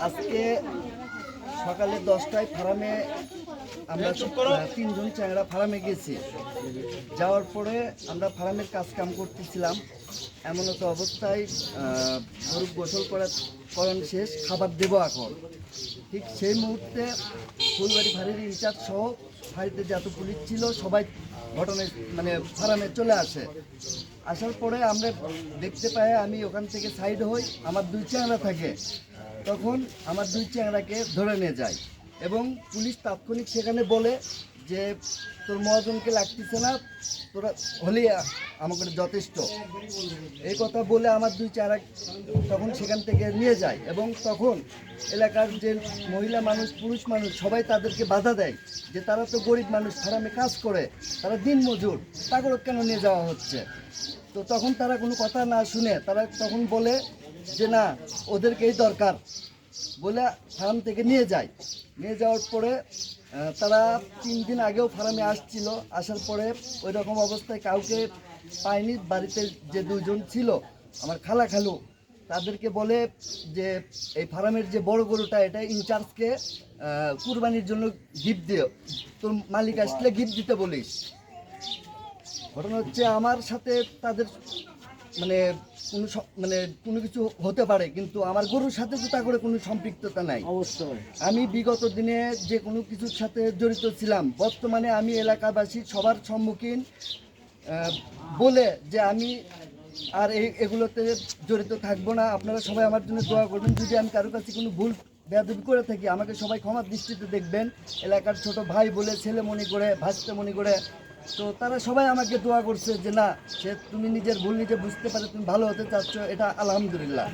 আজকে সকালে 10টায় ফার্মে আমরা 3জন চ্যাংড়া ফার্মে গেছি। যাওয়ার পরে আমরা ফার্মের কাজ কাম করতেছিলাম, এমন তো অবস্থায় গরু গোসল করান শেষ, খাবার দেব এখন। ঠিক সেই মুহূর্তে ফুলবাড়ি ফাঁড়ির ইনচার্জ সহ ফাঁড়িতে যত পুলিশ ছিল সবাই ঘটনায় ফার্মে চলে আসে। আসার পরে আমরা দেখতে পাই, আমি ওখান থেকে সাইড হই, আমার 2 চ্যাংড়া থাকে। তখন আমার 2 চ্যাংড়াকে ধরে নিয়ে যায় এবং পুলিশ তাৎক্ষণিক সেখানে বলে যে তোর মহাজনকে লাগতেছে না, তোরা হলেই আমাকে যথেষ্ট। এই কথা বলে আমার 2 চ্যাংড়া তখন সেখান থেকে নিয়ে যায় এবং তখন এলাকার যে মহিলা মানুষ, পুরুষ মানুষ সবাই তাদেরকে বাধা দেয় যে তারা তো গরিব মানুষ, ফার্মে কাজ করে, তারা দিন মজুর, তাদেরও কেন নিয়ে যাওয়া হচ্ছে। তো তখন তারা কোনো কথা না শুনে তারা তখন বলে যে না, ওদেরকেই দরকার বলে ফার্ম থেকে নিয়ে যায়। নিয়ে যাওয়ার পরে তারা 3 দিন আগেও ফার্মে আসছিল, আসার পরে ওই রকম অবস্থায় কাউকে পায়নি। বাড়িতে যে 2 জন ছিল আমার খালা খালু, তাদেরকে বলে যে এই ফার্মের যে বড় গরুটা, এটা ইনচার্জকে কুরবানির জন্য গিফট দিও, তোর মালিক আসলে গিফট দিতে বলিস। ঘটনা হচ্ছে আমার সাথে তাদের কোনো কিছু হতে পারে, কিন্তু আমার গরুর সাথে তো তা করে কোনো সম্পৃক্ততা নাই। অবশ্যই আমি বিগত দিনে যে কোনো কিছুর সাথে জড়িত ছিলাম, বর্তমানে আমি এলাকাবাসী সবার সম্মুখীন বলে যে আমি আর এগুলোতে জড়িত থাকবো না। আপনারা সবাই আমার জন্য দোয়া করবেন। যদি আমি কারোর কাছে কোনো ভুল বেয়াদবি করে থাকি, আমাকে সবাই ক্ষমার দৃষ্টিতে দেখবেন। এলাকার ছোট ভাই বলে, ছেলে মনে করে, ভাসতে মনে করে, তো তারা সবাই আমাকে দোয়া করছে যে না, সে তুমি নিজের ভুল নিজে বুঝতে পারে, তুমি ভালো হতে চাচ্ছ, এটা আলহামদুলিল্লাহ।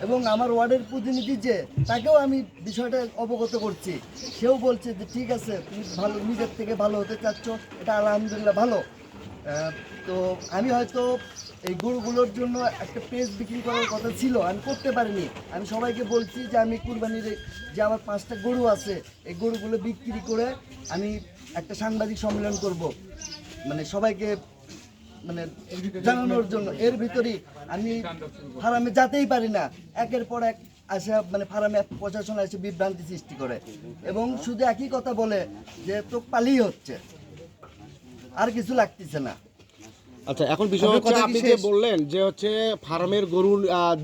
এবং আমার ওয়ার্ডের প্রতিনিধি যে, তাকেও আমি বিষয়টা অবগত করছি, সেও বলছে যে ঠিক আছে, তুমি ভালো নিজের থেকে ভালো হতে চাচ্ছ, এটা আলহামদুলিল্লাহ ভালো। তো আমি হয়তো এই গরুগুলোর জন্য একটা পেজ বিক্রি করার কথা ছিল, আমি করতে পারিনি। আমি সবাইকে বলছি যে আমি কুরবানির যে আমার 5টা গরু আছে, এই গরুগুলো বিক্রি করে আমি একটা সাংবাদিক সম্মেলন করব, সবাইকে জানানোর জন্য। এর ভিতরেই আমি ফার্মে যেতেই পারি না, একের পর এক আসে ফার্মে প্রশাসন এসে বিভ্রান্তি সৃষ্টি করে এবং শুধু একই কথা বলে যে তো পালিয়ে হচ্ছে, আর কিছু লাগতেছে না। আচ্ছা, এখন বিষয় হচ্ছে আপনি যে বললেন যে হচ্ছে ফার্মের গরু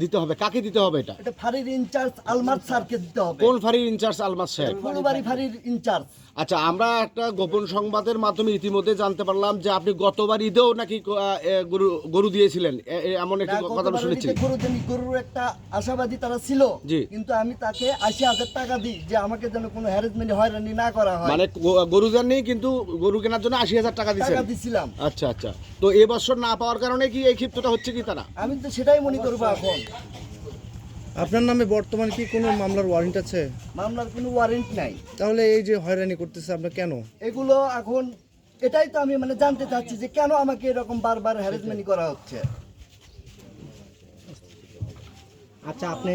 দিতে হবে, কাকে দিতে হবে? এটা ফাঁড়ির ইনচার্জ আলমাত স্যারকে দিতে হবে। কোন ফাঁড়ির ইনচার্জ? আলমাত স্যার, ফুলবাড়ি ফাঁড়ির ইনচার্জ। আচ্ছা, আমরা একটা গোপন সংবাদের মাধ্যমে ইতিমধ্যে জানতে পারলাম যে আপনি গতবার ঈদেও নাকি গরু দিয়েছিলেন, এমন একটি কথা শুনেছি। গরুর একটা আশাবাদী তারা ছিল, কিন্তু আমি তাকে 80,000 টাকা দিই যে আমাকে যেন কোনো হ্যারাসমেন্ট হয়রানি না করা হয়। গরু দেননি, কিন্তু গরু কেনার জন্য 80,000 টাকা দিছিলাম। আচ্ছা আচ্ছা, তো এবছর না পাওয়ার কারণে কি এই ক্ষিপ্তটা হচ্ছে কি তারা? আমি তো সেটাই মনে করবো। এখন আপনার নামে বর্তমানে কি কোনো মামলার ওয়ারেন্ট আছে? মামলার কোনো ওয়ারেন্ট নাই। তাহলে এই যে হয়রানি করতেছে আপনার কেন? এগুলো এখন এটাই তো আমি জানতে চাচ্ছি যে কেন আমাকে এরকম বারবার হ্যারাসমেন্ট করা হচ্ছে। আচ্ছা, আপনি